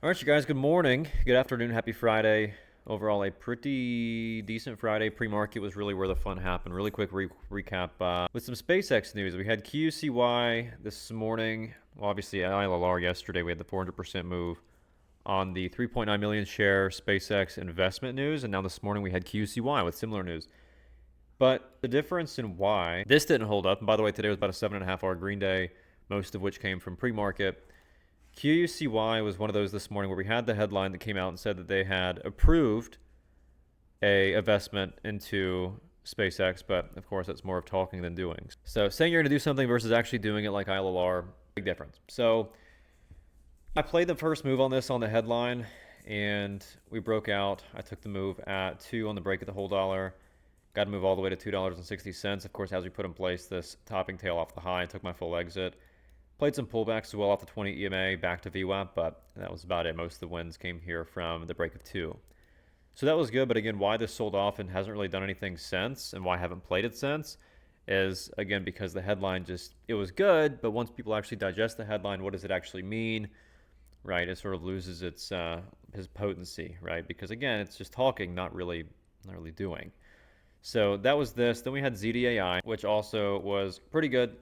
All right, you guys, good morning, good afternoon, happy Friday. Overall, a pretty decent Friday. Pre-market was really where the fun happened. Really quick recap with some SpaceX news. We had QCY this morning. Well, obviously, ILR yesterday. We had the 400% move on the 3.9 million share SpaceX investment news. And now this morning we had QCY with similar news. But the difference in why this didn't hold up, and by the way, today was about a 7.5 hour green day, most of which came from pre-market. QCY was one of those this morning where we had the headline that came out and said that they had approved a investment into SpaceX, but of course that's more of talking than doing. So saying you're going to do something versus actually doing it like ILR, big difference. So I played the first move on this on the headline and we broke out. I took the move at 2 on the break at the whole dollar. Got to move all the way to $2.60. Of course, as we put in place this topping tail off the high, I took my full exit. Played some pullbacks as well off the 20 EMA back to VWAP, but that was about it. Most of the wins came here from the break of 2. So that was good, but again, why this sold off and hasn't really done anything since, and why I haven't played it since, is, again, because the headline just, it was good, but once people actually digest the headline, what does it actually mean, right? It sort of loses its his potency, right? Because again, it's just talking, not really doing. So that was this. Then we had ZDAI, which also was pretty good.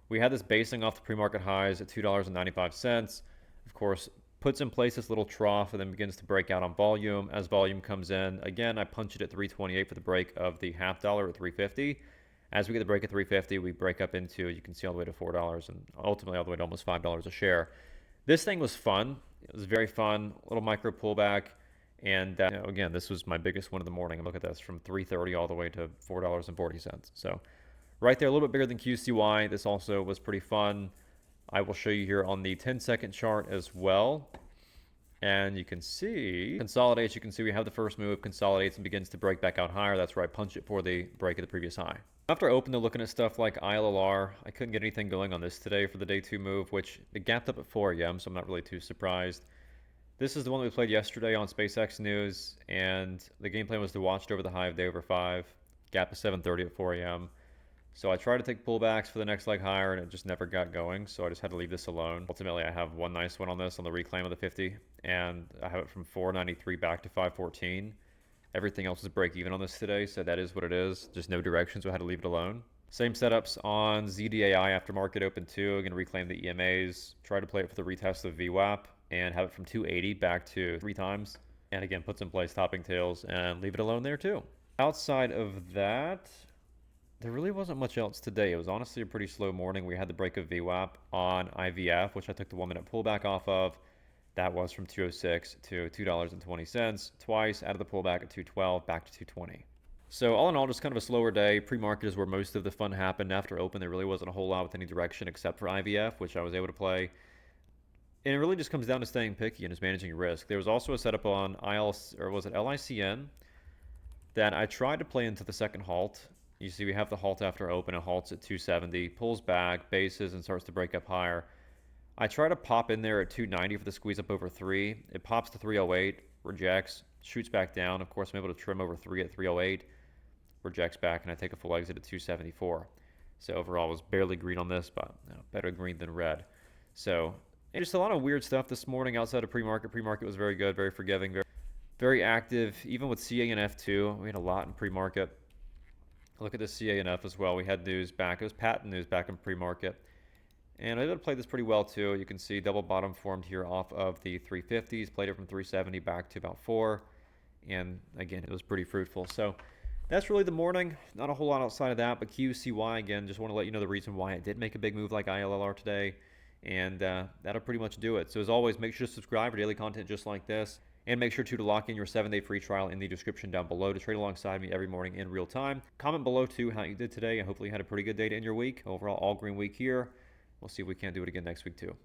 We had this basing off the pre-market highs at $2.95. Of course, puts in place this little trough and then begins to break out on volume. As volume comes in, again, I punch it at 328 for the break of the half dollar at 350. As we get the break at 350, we break up into, you can see all the way to $4 and ultimately all the way to almost $5 a share. This thing was fun. It was very fun, little micro pullback. And again, this was my biggest one of the morning. Look at this, from 330 all the way to $4.40. So right there, a little bit bigger than QCY. This also was pretty fun. I will show you here on the 10-second chart as well. And you can see, consolidates, you can see we have the first move, consolidates and begins to break back out higher. That's where I punch it for the break of the previous high. After I opened, looking at stuff like ILR, I couldn't get anything going on this today for the day 2 move, which it gapped up at 4 a.m., so I'm not really too surprised. This is the one we played yesterday on SpaceX News, and the game plan was to watch it over the high of day over 5, gap of 7:30 at 4 a.m. So I tried to take pullbacks for the next leg higher, and it just never got going, so I just had to leave this alone. Ultimately, I have one nice one on this, on the reclaim of the 50, and I have it from 493 back to 514. Everything else is break even on this today, so that is what it is. Just no direction, so I had to leave it alone. Same setups on ZDAI after market open 2. I'm going to reclaim the EMAs, try to play it for the retest of VWAP, and have it from 280 back to 3 times. And again, puts in place topping tails and leave it alone there too. Outside of that, there really wasn't much else today. It was honestly a pretty slow morning. We had the break of VWAP on IVF, which I took the 1-minute pullback off of. That was from 206 to $2.20. Twice out of the pullback at 212, back to 220. So all in all, just kind of a slower day. Pre-market is where most of the fun happened. After open, there really wasn't a whole lot with any direction except for IVF, which I was able to play. And it really just comes down to staying picky and just managing risk. There was also a setup on LICN that I tried to play into the second halt. You see we have the halt after open. It halts at 270, pulls back, bases, and starts to break up higher. I try to pop in there at 290 for the squeeze up over 3. It pops to 308, rejects, shoots back down. Of course, I'm able to trim over 3 at 308, rejects back, and I take a full exit at 274. So overall, I was barely green on this, but better green than red. So just a lot of weird stuff this morning outside of pre-market. Pre-market was very good, very forgiving, very active. Even with CA and F2, we had a lot in pre-market. Look at the CA and F as well. We had news back. It was patent news back in pre-market. And I did play this pretty well too. You can see double bottom formed here off of the 350s. Played it from 370 back to about 4. And again, it was pretty fruitful. So that's really the morning. Not a whole lot outside of that. But QCY, again, just want to let you know the reason why it did make a big move like ILR today. And that'll pretty much do it. So as always, make sure to subscribe for daily content just like this. And make sure to lock in your 7-day free trial in the description down below to trade alongside me every morning in real time. Comment below too how you did today, and hopefully you had a pretty good day to end your week. Overall, all green week here. We'll see if we can't do it again next week too.